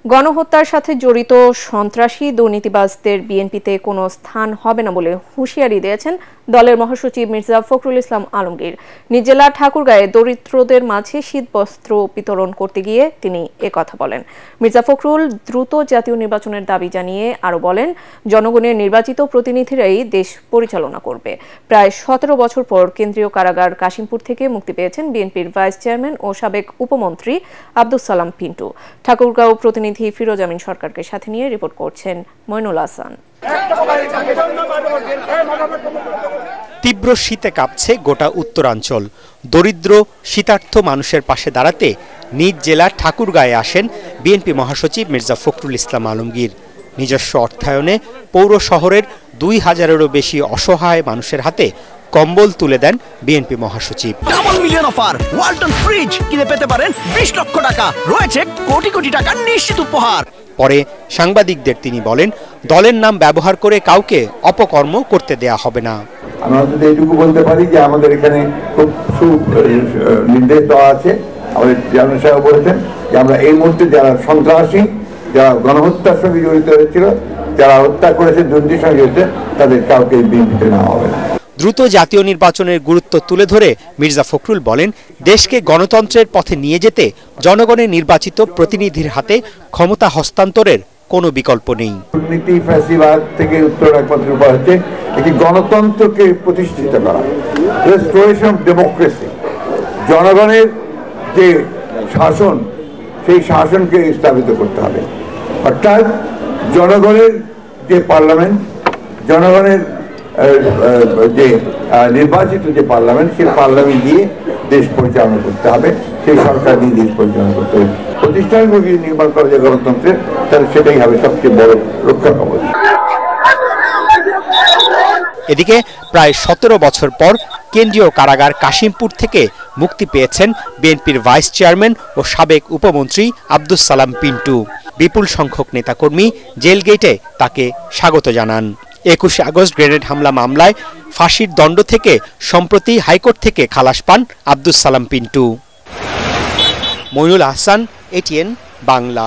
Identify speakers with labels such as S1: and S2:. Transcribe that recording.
S1: গণহত্যার সাথে জড়িত সন্ত্রাসী দুর্নীতিবাজদের বিএনপিতে কোনো স্থান হবে না বলে হুঁশিয়ারি দিয়েছেন দলের মহাসচিব মির্জা ফখরুল ইসলাম আলমগীর। নিজ জেলা ঠাকুরগাঁয়ে দরিদ্রদের মাঝে শীতবস্ত্র বিতরণ করতে গিয়ে তিনি একথা বলেন। মির্জা ফখরুল দ্রুত জাতীয় নির্বাচনের দাবি জানিয়ে আরও বলেন, জনগণের নির্বাচিত প্রতিনিধিরাই দেশ পরিচালনা করবে। প্রায় 17 বছর পর কেন্দ্রীয় কারাগার কাশিমপুর থেকে মুক্তি পেয়েছেন বিএনপির ভাইস চেয়ারম্যান ও সাবেক উপমন্ত্রী আব্দুস সালাম পিন্টু। ঠাকুরগাঁও প্রতিনিধি ফিরোজ আমিন সরকারকে সাথে নিয়ে রিপোর্ট করছেন মইনুল হাসান।
S2: তীব্র শীতে কাঁপছে গোটা উত্তরাঞ্চল। দরিদ্র শীতার্থ মানুষের পাশে দাঁড়াতে নিজ জেলা ঠাকুরগাঁয়ে আসেন বিএনপি মহাসচিব মির্জা ফখরুল ইসলাম আলমগীর। নিজস্ব অর্থায়নে পৌর শহরের 2000-এরও বেশি অসহায় মানুষের হাতে কম্বল তুলে দেন বিএনপি মহাসচিব।
S3: Double million offer, Walton fridge কিনে পেতে পারেন 20 লক্ষ টাকা, রয়েছে কোটি কোটি টাকার নিশ্চিত উপহার।
S2: পরে সাংবাদিকদের তিনি বলেন, দলের নাম ব্যবহার করে কাউকে অপকর্ম করতে দেয়া হবে না।
S4: আমরা যদি এইটুকু বলতে পারি যে আমাদের এখানে খুব নির্দেশ দেওয়া আছে, আমাদের চেয়ারম্যান সাহেব বলেছেন যে আমরা এই মুহূর্তে যারা সন্ত্রাসী, যারা গণহত্যার সঙ্গে জড়িত হয়েছিল, যারা হত্যা করেছে, দুর্নীতির সঙ্গে জড়িত, তাদের কাউকে বিএনপিতে নেওয়া হবে না।
S2: দ্রুত জাতীয় নির্বাচনের গুরুত্ব তুলে ধরে মির্জা ফখরুল বলেন, দেশকে গণতন্ত্রের পথে নিয়ে যেতে জনগণের নির্বাচিত প্রতিনিধির হাতে ক্ষমতা হস্তান্তরের কোনো বিকল্প নেই।
S4: দুর্নীতি ফ্যাসিবাদ থেকে উত্তর একমাত্র উপায় হচ্ছে একটি গণতন্ত্রকে প্রতিষ্ঠিত করা, রেস্টোরেশন অফ ডেমোক্রেসি। জনগণের যে শাসন, সেই শাসনকে স্থাপিত করতে হবে। অর্থাৎ জনগণের যে পার্লামেন্ট, জনগণের যে নির্বাচিত যে পার্লামেন্ট, সেই পার্লামেন্ট দিয়ে দেশ পরিচালনা করতে হবে, সেই সরকার দিয়ে দেশ পরিচালনা করতে হবে। প্রতিষ্ঠানগুলি নির্মাণ করা যায় গণতন্ত্রের, তাহলে সেটাই হবে সবচেয়ে বড় রক্ষা কবচ।
S2: এদিকে প্রায় 17 বছর পর কেন্দ্রীয় কারাগার কাশিমপুর থেকে মুক্তি পেয়েছেন বিএনপির ভাইস চেয়ারম্যান ও সাবেক উপমন্ত্রী আব্দুস সালাম পিন্টু। বিপুল সংখ্যক নেতাকর্মী জেল গেটে তাকে স্বাগত জানান। 21 আগস্ট গ্রেনেড হামলা মামলায় ফাঁসির দণ্ড থেকে সম্প্রতি হাইকোর্ট থেকে খালাস পান আব্দুস সালাম পিন্টু। মইনুল হাসান, ATN বাংলা।